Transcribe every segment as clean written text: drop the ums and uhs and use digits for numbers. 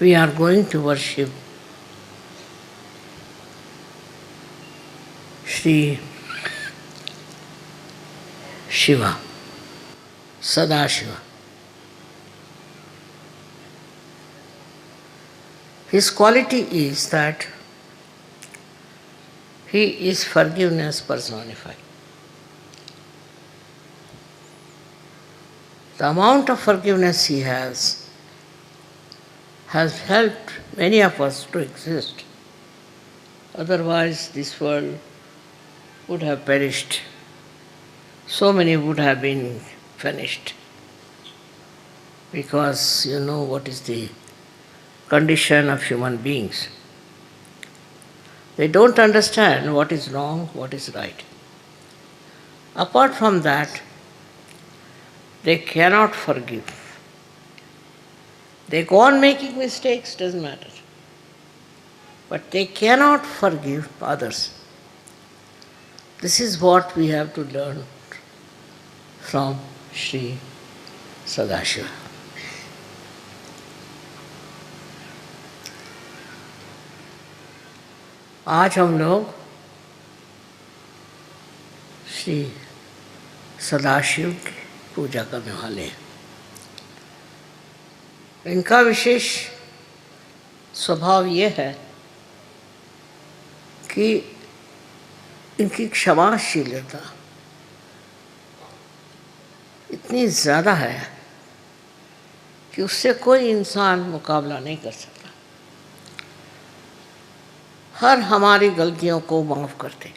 we are going to worship Sri Shiva, Sadashiva. His quality is that he is forgiveness personified. The amount of forgiveness he has helped many of us to exist. Otherwise, this world would have perished. So many would have been finished. Because you know what is the condition of human beings. They don't understand what is wrong, what is right. Apart from that, they cannot forgive. They go on making mistakes, doesn't matter. But they cannot forgive others. This is what we have to learn from Sri Sadashiva. आज हम लोग श्री सदाशिव की पूजा करने वाले हैं। इनका विशेष स्वभाव ये है कि इनकी क्षमाशीलता इतनी ज़्यादा है कि उससे कोई इंसान मुकाबला नहीं कर सकता। हर हमारी गलतियों को माफ़ करते।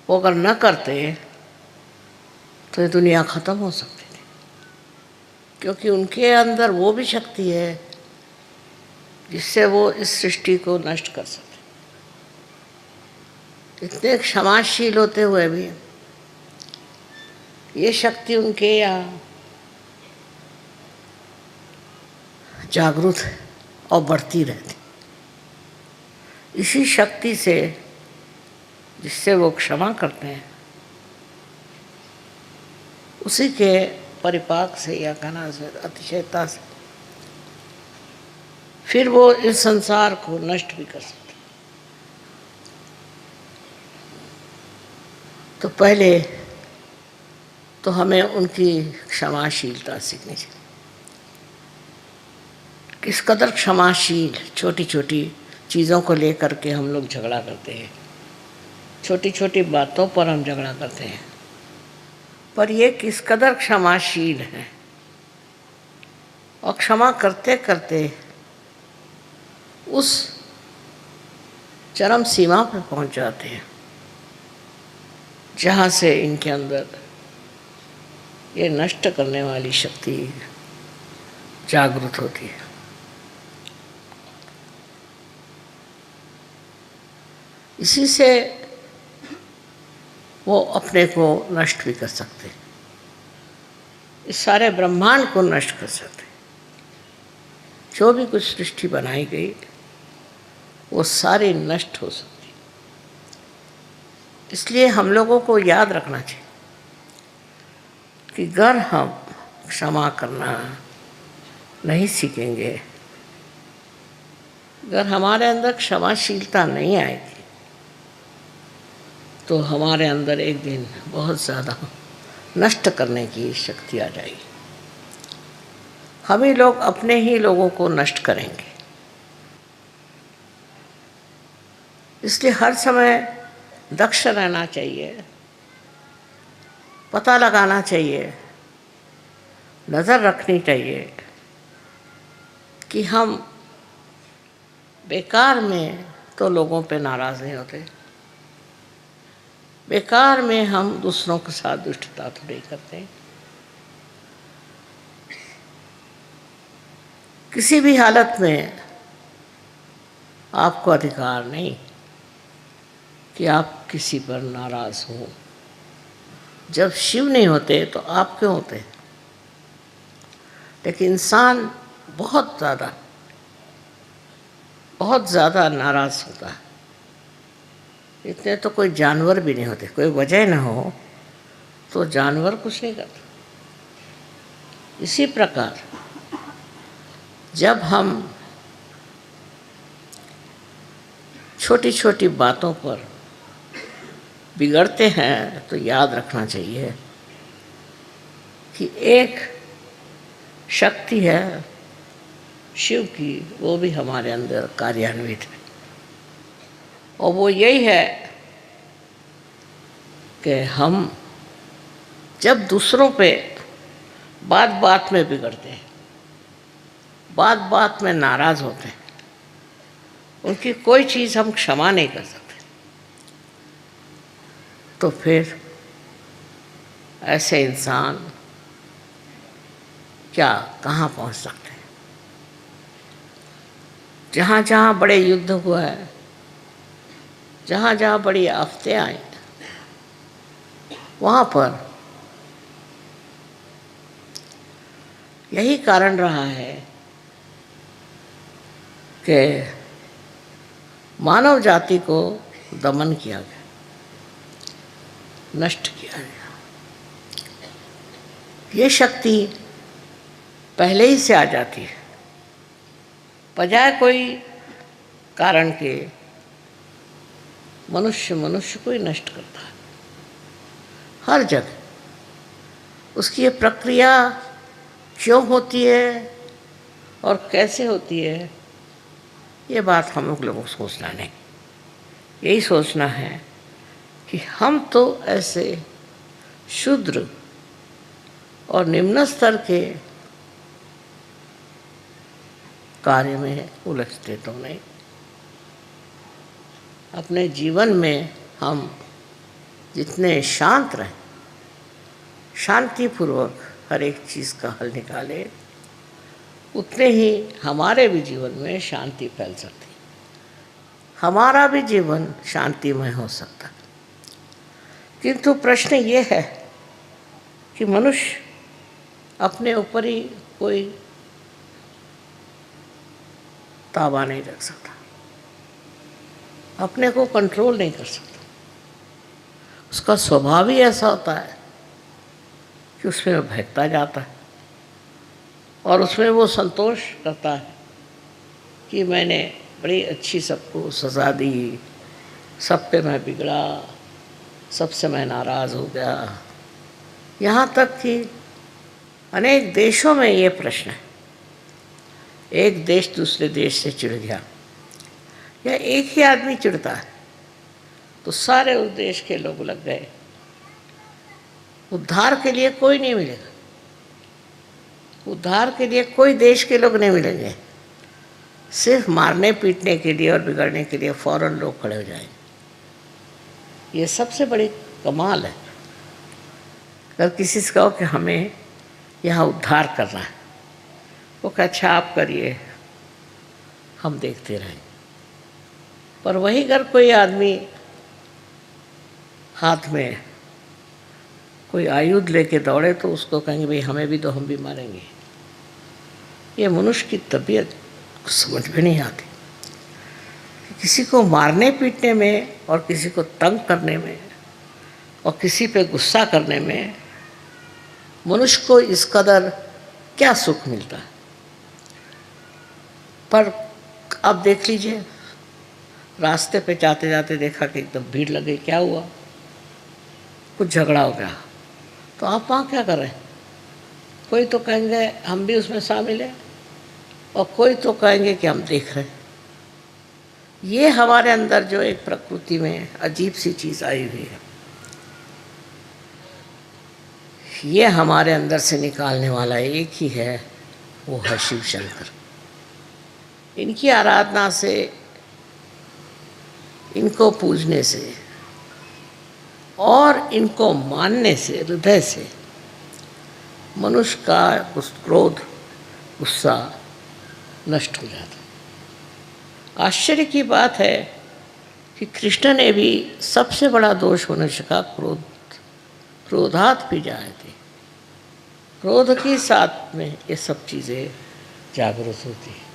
वो अगर न करते तो ये दुनिया ख़त्म हो सकती थी, क्योंकि उनके अंदर वो भी शक्ति है जिससे वो इस सृष्टि को नष्ट कर सकते। इतने क्षमाशील होते हुए भी ये शक्ति उनके यहाँ जागृत है और बढ़ती रहती। इसी शक्ति से जिससे वो क्षमा करते हैं, उसी के परिपाक से या कहना से अतिशयता से फिर वो इस संसार को नष्ट भी कर सकते। तो पहले तो हमें उनकी क्षमाशीलता सीखनी चाहिए। किस कदर क्षमाशील, छोटी छोटी चीज़ों को लेकर के हम लोग झगड़ा करते हैं, छोटी छोटी बातों पर हम झगड़ा करते हैं, पर ये किस कदर क्षमाशील हैं और क्षमा करते करते उस चरम सीमा पर पहुंच जाते हैं जहाँ से इनके अंदर ये नष्ट करने वाली शक्ति जागृत होती है। इसी से वो अपने को नष्ट भी कर सकते, इस सारे ब्रह्मांड को नष्ट कर सकते। जो भी कुछ सृष्टि बनाई गई वो सारी नष्ट हो सकती। इसलिए हम लोगों को याद रखना चाहिए कि अगर हम क्षमा करना नहीं सीखेंगे, अगर हमारे अंदर क्षमाशीलता नहीं आएगी, तो हमारे अंदर एक दिन बहुत ज़्यादा नष्ट करने की शक्ति आ जाएगी। हम ही लोग अपने ही लोगों को नष्ट करेंगे। इसलिए हर समय दक्ष रहना चाहिए, पता लगाना चाहिए, नज़र रखनी चाहिए कि हम बेकार में तो लोगों पे नाराज़ नहीं होते, बेकार में हम दूसरों के साथ दुष्टता तो नहीं करते। किसी भी हालत में आपको अधिकार नहीं कि आप किसी पर नाराज़ हो। जब शिव नहीं होते तो आप क्यों होते? लेकिन इंसान बहुत ज़्यादा नाराज़ होता है। इतने तो कोई जानवर भी नहीं होते। कोई वजह ना हो तो जानवर कुछ नहीं करता। इसी प्रकार जब हम छोटी छोटी बातों पर बिगड़ते हैं तो याद रखना चाहिए कि एक शक्ति है शिव की, वो भी हमारे अंदर कार्यान्वित है। और वो यही है कि हम जब दूसरों पे बात बात में बिगड़ते हैं, बात बात में नाराज़ होते हैं, उनकी कोई चीज़ हम क्षमा नहीं कर सकते, तो फिर ऐसे इंसान क्या कहाँ पहुँच सकते हैं। जहाँ जहाँ बड़े युद्ध हुआ है, जहाँ जहाँ बड़ी आफतें आई, वहाँ पर यही कारण रहा है कि मानव जाति को दमन किया गया, नष्ट किया गया। ये शक्ति पहले ही से आ जाती है, बजाय कोई कारण के मनुष्य को ही नष्ट करता है हर जगह। उसकी ये प्रक्रिया क्यों होती है और कैसे होती है, ये बात हम लोगों को सोचना नहीं। यही सोचना है कि हम तो ऐसे शूद्र और निम्न स्तर के कार्य में उलझते तो नहीं। अपने जीवन में हम जितने शांत रहें, शांतिपूर्वक हर एक चीज़ का हल निकालें, उतने ही हमारे भी जीवन में शांति फैल सकती है, हमारा भी जीवन शांतिमय हो सकता है। किंतु प्रश्न ये है कि मनुष्य अपने ऊपर ही कोई ताबा नहीं रख सकता, अपने को कंट्रोल नहीं कर सकता। उसका स्वभाव ही ऐसा होता है कि उसमें वो बहकता जाता है और उसमें वो संतोष करता है कि मैंने बड़ी अच्छी सबको सज़ा दी, सब पे मैं बिगड़ा, सबसे मैं नाराज़ हो गया। यहाँ तक कि अनेक देशों में ये प्रश्न है, एक देश दूसरे देश से चिढ़ गया या एक ही आदमी चिढ़ता है तो सारे उस देश के लोग लग गए, उद्धार के लिए कोई नहीं मिलेगा, उद्धार के लिए कोई देश के लोग नहीं मिलेंगे, सिर्फ मारने पीटने के लिए और बिगड़ने के लिए फौरन लोग खड़े हो जाएंगे। ये सबसे बड़ी कमाल है। अगर किसी से कहो कि हमें यहाँ उद्धार करना है, वो कहे अच्छा आप करिए, हम देखते रहेंगे। पर वहीं अगर कोई आदमी हाथ में कोई आयुध लेके दौड़े तो उसको कहेंगे भाई हमें भी तो, हम भी मारेंगे। ये मनुष्य की तबीयत समझ में नहीं आती। किसी को मारने पीटने में और किसी को तंग करने में और किसी पे गुस्सा करने में मनुष्य को इस कदर क्या सुख मिलता है। पर अब देख लीजिए, रास्ते पे जाते जाते देखा कि एकदम भीड़ लग गई, क्या हुआ, कुछ झगड़ा हो गया, तो आप वहाँ क्या कर रहे हैं? कोई तो कहेंगे हम भी उसमें शामिल हैं और कोई तो कहेंगे कि हम देख रहे हैं। ये हमारे अंदर जो एक प्रकृति में अजीब सी चीज़ आई हुई है, ये हमारे अंदर से निकालने वाला एक ही है, वो है शिव शंकर। इनकी आराधना से, इनको पूजने से और इनको मानने से, हृदय से मनुष्य का क्रोध, गुस्सा नष्ट हो जाता। आश्चर्य की बात है कि कृष्ण ने भी सबसे बड़ा दोष मनुष्य का क्रोधात भी जायते, क्रोध के साथ में ये सब चीज़ें जागृत होती है।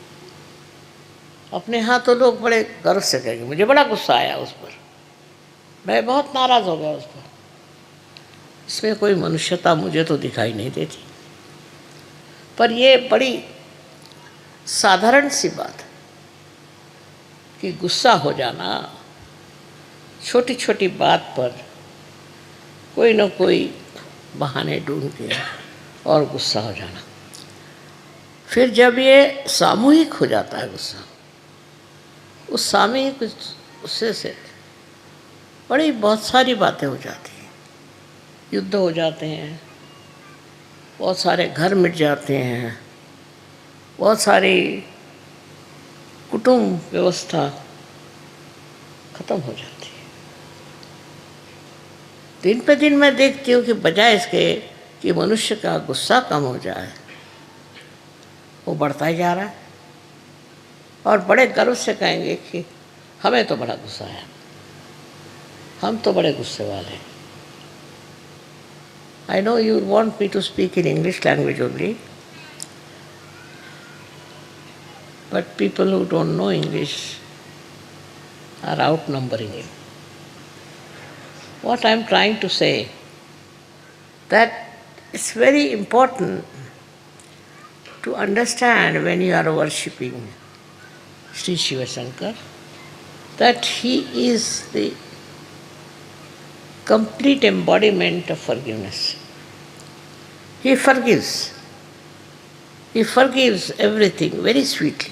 अपने यहाँ तो लोग बड़े गर्व से कहेंगे मुझे बड़ा गुस्सा आया उस पर, मैं बहुत नाराज़ हो गया उस पर। इसमें कोई मनुष्यता मुझे तो दिखाई नहीं देती। पर ये बड़ी साधारण सी बात है कि गुस्सा हो जाना, छोटी छोटी बात पर कोई न कोई बहाने ढूंढ के और गुस्सा हो जाना। फिर जब ये सामूहिक हो जाता है गुस्सा, उस सामूहिक गुस्से से बड़ी बहुत सारी बातें हो जाती हैं, युद्ध हो जाते हैं, बहुत सारे घर मिट जाते हैं, बहुत सारी कुटुंब व्यवस्था खत्म हो जाती है। दिन पे दिन मैं देखती हूँ कि बजाय इसके कि मनुष्य का गुस्सा कम हो जाए, वो बढ़ता ही जा रहा है। और बड़े गर्व से कहेंगे कि हमें तो बड़ा गुस्सा है, हम तो बड़े गुस्से वाले हैं। I know you want me to speak in English language only, but people who don't know English are outnumbering you. What I am trying to say, that it's very important to understand when you are worshipping Sri Shiva Shankar, that he is the complete embodiment of forgiveness. He forgives. He forgives everything very sweetly,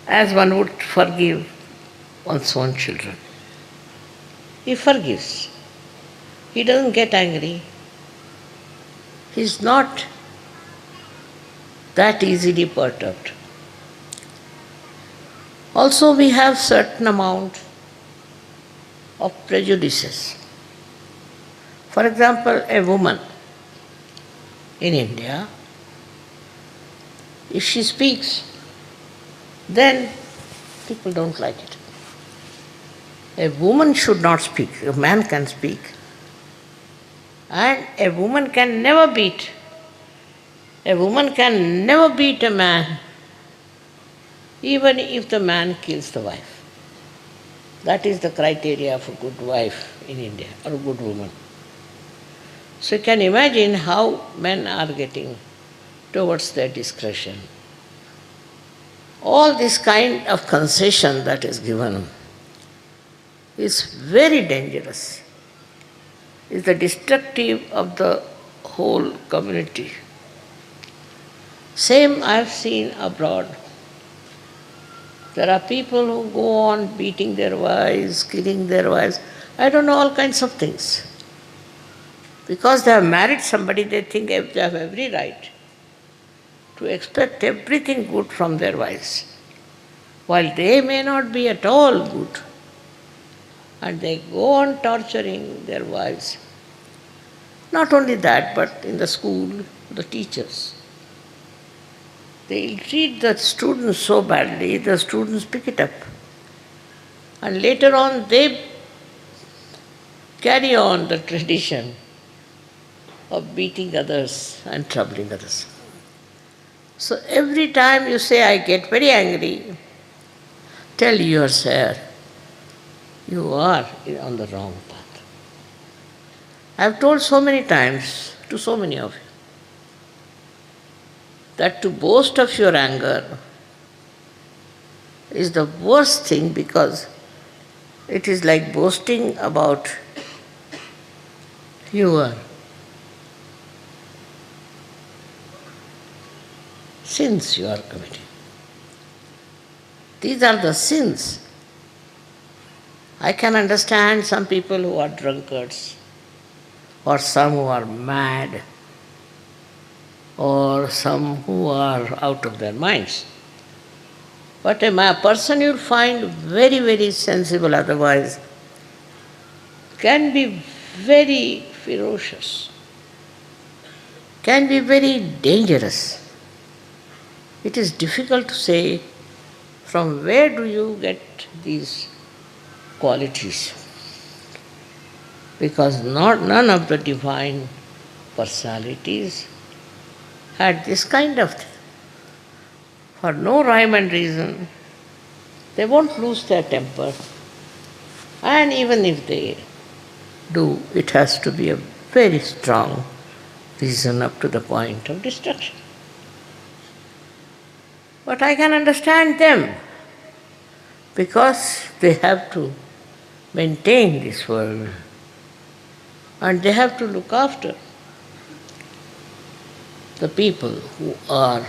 as one would forgive one's own children. He forgives. He doesn't get angry. He's not that easily perturbed. Also, we have certain amount of prejudices. For example, a woman in India, if she speaks, then people don't like it. A woman should not speak, a man can speak. And a woman can never beat. A woman can never beat a man, even if the man kills the wife. That is the criteria of a good wife in India, or a good woman. So you can imagine how men are getting towards their discretion. All this kind of concession that is given is very dangerous. It's the destructive of the whole community. Same I have seen abroad. There are people who go on beating their wives, killing their wives, I don't know, all kinds of things. Because they have married somebody, they think they have every right to expect everything good from their wives, while they may not be at all good. And they go on torturing their wives. Not only that, but in the school, the teachers. They treat the students so badly, the students pick it up. And later on, they carry on the tradition of beating others and troubling others. So every time you say, I get very angry, tell yourself, you are on the wrong path. I have told so many times to so many of you that to boast of your anger is the worst thing, because it is like boasting about your sins you are committing. These are the sins. I can understand some people who are drunkards, or some who are mad, or some who are out of their minds. But a person you'll find very, very sensible otherwise can be very ferocious, can be very dangerous. It is difficult to say from where do you get these qualities, because none of the divine personalities had this kind of thing. For no rhyme and reason, they won't lose their temper. And even if they do, it has to be a very strong reason up to the point of destruction. But I can understand them. because they have to maintain this world and they have to look after the people who are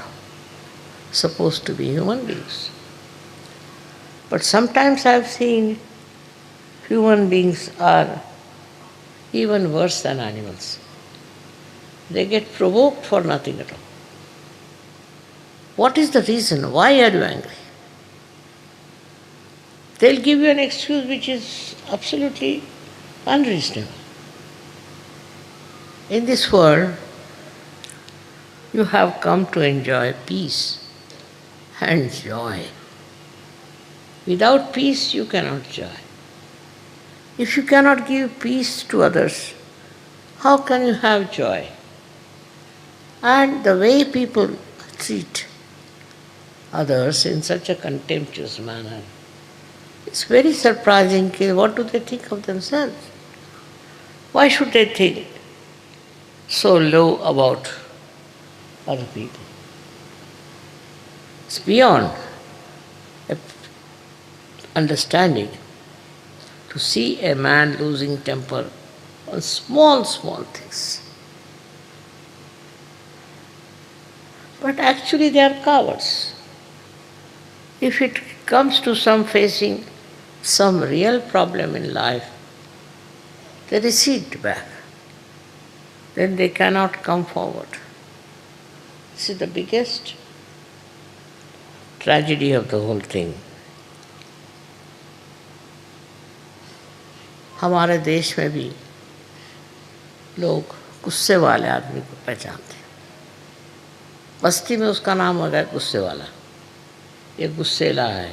supposed to be human beings. But sometimes I have seen human beings are even worse than animals. They get provoked for nothing at all. What is the reason? Why are you angry? They'll give you an excuse which is absolutely unreasonable. In this world, you have come to enjoy peace and joy. Without peace, you cannot joy. If you cannot give peace to others, how can you have joy? And the way people treat others in such a contemptuous manner, it's very surprising. What do they think of themselves? Why should they think so low about other people? It's beyond understanding to see a man losing temper on small things. But actually they are cowards. If it comes to facing some real problem in life, they recede back. Then they cannot come forward. This is the biggest tragedy of the whole thing. हमारे देश में भी लोग गुस्से वाले आदमी को पहचानते हैं। बस्ती में उसका नाम हो गया गुस्से वाला, ये गुस्सेला है,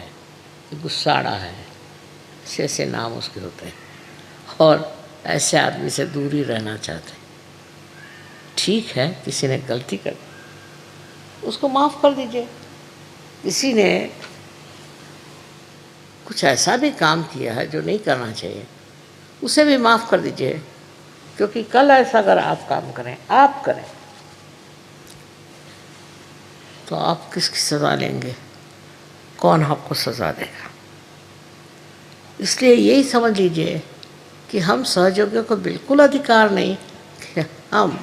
ये गुस्साड़ा है, ऐसे नाम उसके होते हैं और ऐसे आदमी से दूर ही रहना चाहते हैं। ठीक है, किसी ने गलती कर उसको माफ़ कर दीजिए। किसी ने कुछ ऐसा भी काम किया है जो नहीं करना चाहिए, उसे भी माफ़ कर दीजिए, क्योंकि कल ऐसा अगर आप काम करें, आप करें, तो आप किसकी सज़ा लेंगे? कौन आपको सज़ा देगा? इसलिए यही समझ लीजिए कि हम सहयोगियों को बिल्कुल अधिकार नहीं कि हम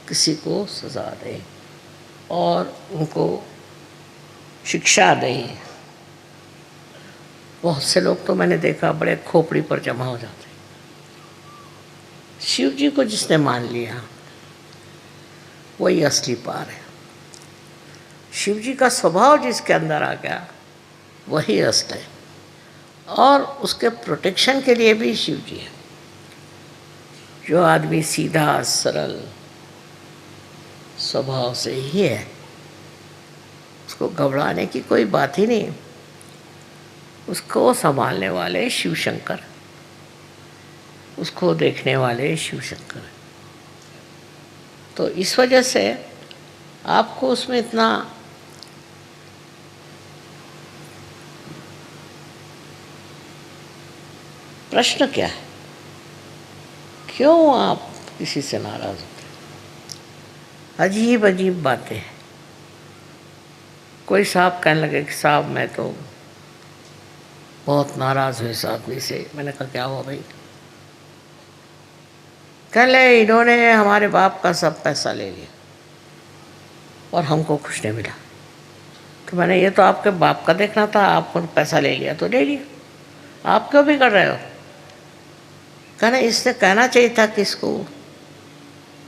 किसी को सज़ा दें और उनको शिक्षा दें। बहुत से लोग तो मैंने देखा बड़े खोपड़ी पर जमा हो जाते। शिव जी को जिसने मान लिया वही असली पार है। शिव जी का स्वभाव जिसके अंदर आ गया वही असली है, और उसके प्रोटेक्शन के लिए भी शिव जी है। जो आदमी सीधा सरल स्वभाव से ही है, उसको घबराने की कोई बात ही नहीं। उसको संभालने वाले शिव शंकर, उसको देखने वाले शिव शंकर। तो इस वजह से आपको उसमें इतना प्रश्न क्या है? क्यों आप किसी से नाराज होते हैं? अजीब अजीब बातें हैं। कोई साहब कहने लगे कि साहब मैं तो बहुत नाराज़ हुई इस आदमी से। मैंने कहा क्या हुआ भाई? कह ले इन्होंने हमारे बाप का सब पैसा ले लिया और हमको कुछ नहीं मिला। तो मैंने ये तो आपके बाप का देखना था, आपको पैसा ले लिया तो ले लिया, आप क्यों भी कर रहे हो? कहना इसने कहना चाहिए था किसको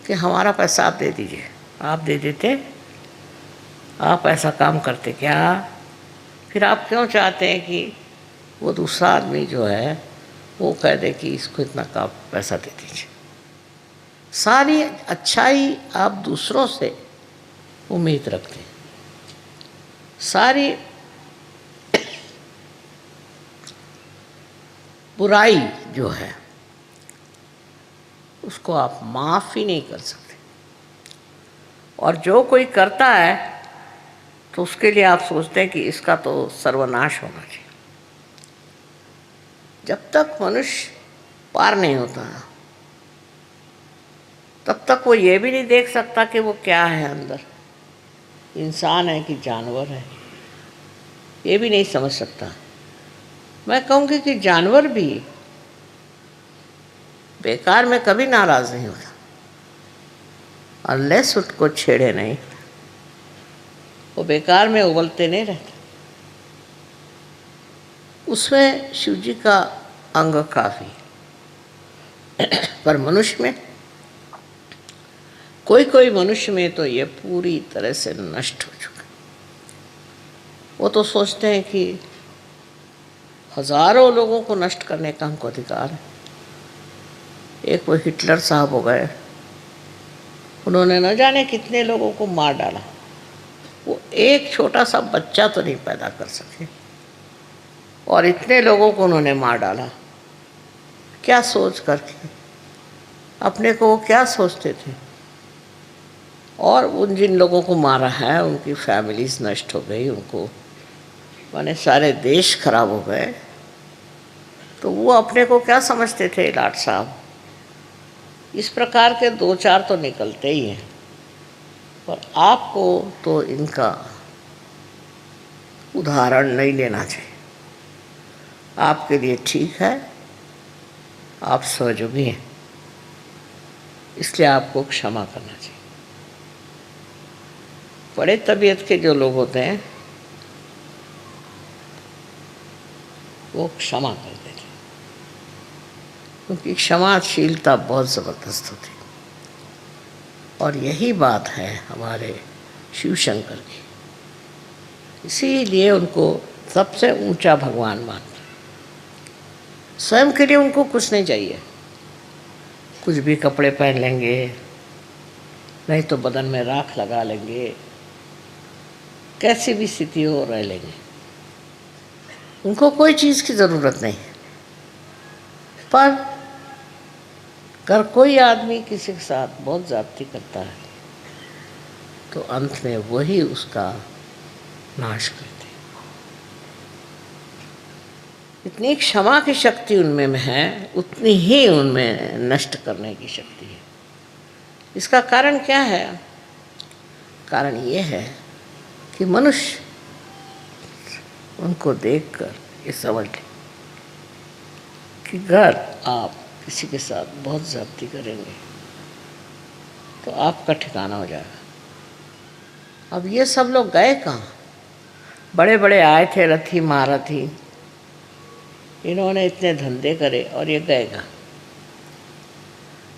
कि हमारा पैसा आप दे दीजिए। आप दे देते, आप ऐसा काम करते क्या? फिर आप क्यों चाहते हैं कि वो दूसरा आदमी जो है वो कह दे कि इसको इतना का पैसा दे दीजिए? सारी अच्छाई आप दूसरों से उम्मीद रखते हैं, सारी बुराई जो है उसको आप माफ़ ही नहीं कर सकते। और जो कोई करता है तो उसके लिए आप सोचते हैं कि इसका तो सर्वनाश होना चाहिए। जब तक मनुष्य पार नहीं होता तब तक वो ये भी नहीं देख सकता कि वो क्या है अंदर, इंसान है कि जानवर है, ये भी नहीं समझ सकता। मैं कहूँगी कि जानवर भी बेकार में कभी नाराज नहीं होता, अनलेस उसको छेड़े नहीं, वो बेकार में उबलते नहीं रहते। उसमें शिव जी का अंग काफ़ी, पर मनुष्य में, कोई कोई मनुष्य में तो ये पूरी तरह से नष्ट हो चुका। वो तो सोचते हैं कि हजारों लोगों को नष्ट करने का हमको अधिकार है। एक वो हिटलर साहब हो गए, उन्होंने न जाने कितने लोगों को मार डाला, वो एक छोटा सा बच्चा तो नहीं पैदा कर सके और इतने लोगों को उन्होंने मार डाला। क्या सोच करके, अपने को वो क्या सोचते थे? और उन जिन लोगों को मारा है उनकी फैमिलीज नष्ट हो गई, उनको माने सारे देश खराब हो गए। तो वो अपने को क्या समझते थे लाट साहब? इस प्रकार के दो चार तो निकलते ही हैं, पर आपको तो इनका उदाहरण नहीं लेना चाहिए। आपके लिए ठीक है, आप सहयोगी हैं, इसलिए आपको क्षमा करना चाहिए। बड़े तबीयत के जो लोग होते हैं वो क्षमा कर देते, क्योंकि क्षमाशीलता बहुत ज़बरदस्त होती है। और यही बात है हमारे शिव शंकर की, इसीलिए उनको सबसे ऊंचा भगवान मानते। स्वयं के लिए उनको कुछ नहीं चाहिए, कुछ भी कपड़े पहन लेंगे, नहीं तो बदन में राख लगा लेंगे, कैसी भी स्थिति हो रह लेंगे, उनको कोई चीज़ की ज़रूरत नहीं। पर अगर कोई आदमी किसी के साथ बहुत ज़्यादती करता है तो अंत में वही उसका नाश करते। इतनी क्षमा की शक्ति उनमें है, उतनी ही उनमें नष्ट करने की शक्ति है। इसका कारण क्या है? कारण ये है कि मनुष्य उनको देखकर ये समझ ले कि अगर आप किसी के साथ बहुत ज़्यादती करेंगे तो आपका ठिकाना हो जाएगा। अब ये सब लोग गए कहाँ? बड़े बड़े आए थे रथी महारथी, इन्होंने इतने धंधे करे और ये गए कहाँ?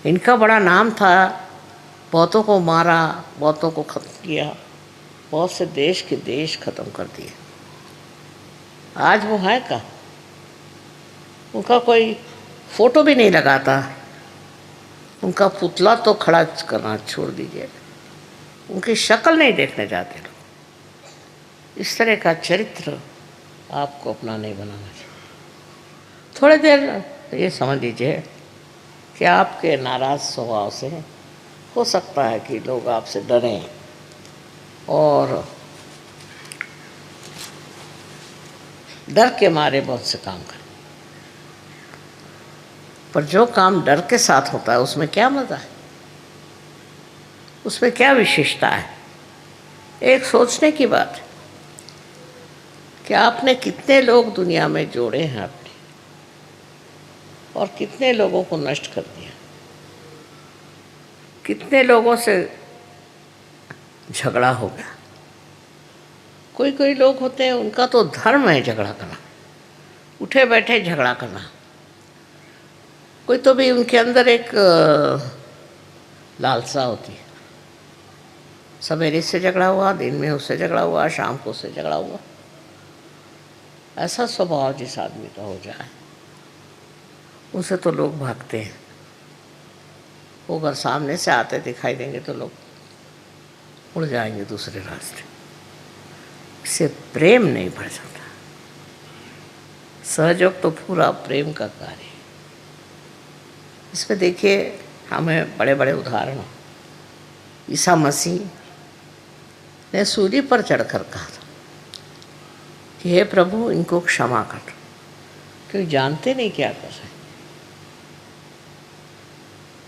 इनका बड़ा नाम था, बहुतों को मारा, बहुतों को खत्म किया, बहुत से देश के देश खत्म कर दिए। आज वो है कहाँ? उनका कोई फोटो भी नहीं लगाता, उनका पुतला तो खड़ा करना छोड़ दीजिए, उनकी शक्ल नहीं देखने जाते लोग। इस तरह का चरित्र आपको अपना नहीं बनाना चाहिए। थोड़ी देर ये समझ लीजिए कि आपके नाराज़ स्वभाव से हो सकता है कि लोग आपसे डरें और डर के मारे बहुत से काम करें, पर जो काम डर के साथ होता है उसमें क्या मज़ा है, उसमें क्या विशेषता है? एक सोचने की बात है कि आपने कितने लोग दुनिया में जोड़े हैं अपने, और कितने लोगों को नष्ट कर दिया, कितने लोगों से झगड़ा हो गया। कोई कोई लोग होते हैं उनका तो धर्म है झगड़ा करना, उठे बैठे झगड़ा करना। कोई तो भी उनके अंदर एक लालसा होती है, सवेरे से झगड़ा हुआ, दिन में उससे झगड़ा हुआ, शाम को उससे झगड़ा हुआ। ऐसा स्वभाव जिस आदमी का हो जाए उसे तो लोग भागते हैं। वो अगर सामने से आते दिखाई देंगे तो लोग उड़ जाएंगे दूसरे रास्ते। इससे प्रेम नहीं बढ़ सकता। सहयोग तो पूरा प्रेम का कार्य है। इसमें देखिए हमें बड़े बड़े उदाहरण, ईसा मसीह ने सूली पर चढ़कर कहा था कि हे प्रभु इनको क्षमा कर, क्योंकि जानते नहीं क्या कर रहे।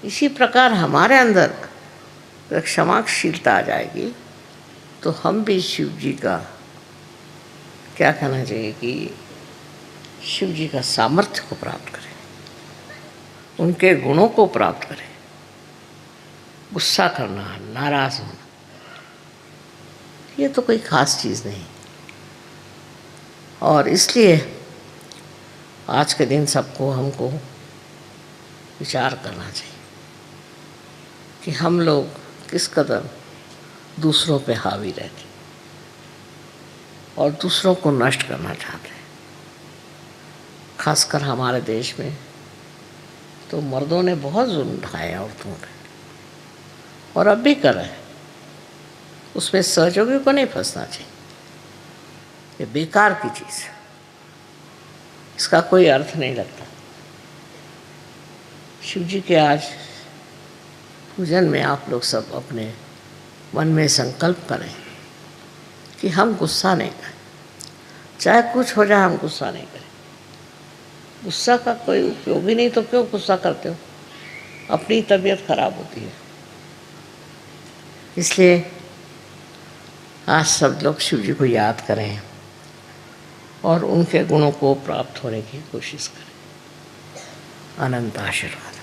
इसी प्रकार हमारे अंदर अगर क्षमाशीलता आ जाएगी तो हम भी शिव जी का क्या कहना चाहिए कि शिव जी का सामर्थ्य को प्राप्त करें, उनके गुणों को प्राप्त करें। गुस्सा करना, नाराज होना, ये तो कोई खास चीज़ नहीं। और इसलिए आज के दिन सबको हमको विचार करना चाहिए कि हम लोग किस कदर दूसरों पे हावी रहते और दूसरों को नष्ट करना चाहते हैं। खासकर हमारे देश में तो मर्दों ने बहुत जुल्म ढाए औरतों पे, और अब भी कर रहे हैं। उसमें सहयोगियों को नहीं फंसना चाहिए। ये बेकार की चीज़ है, इसका कोई अर्थ नहीं लगता। शिव जी के आज पूजन में आप लोग सब अपने मन में संकल्प करें कि हम गुस्सा नहीं करें, चाहे कुछ हो जाए हम गुस्सा नहीं करें। गुस्सा का कोई उपयोग ही नहीं, तो क्यों गुस्सा करते हो? अपनी तबीयत खराब होती है। इसलिए आज सब लोग शिव जी को याद करें और उनके गुणों को प्राप्त होने की कोशिश करें। अनंत आशीर्वाद।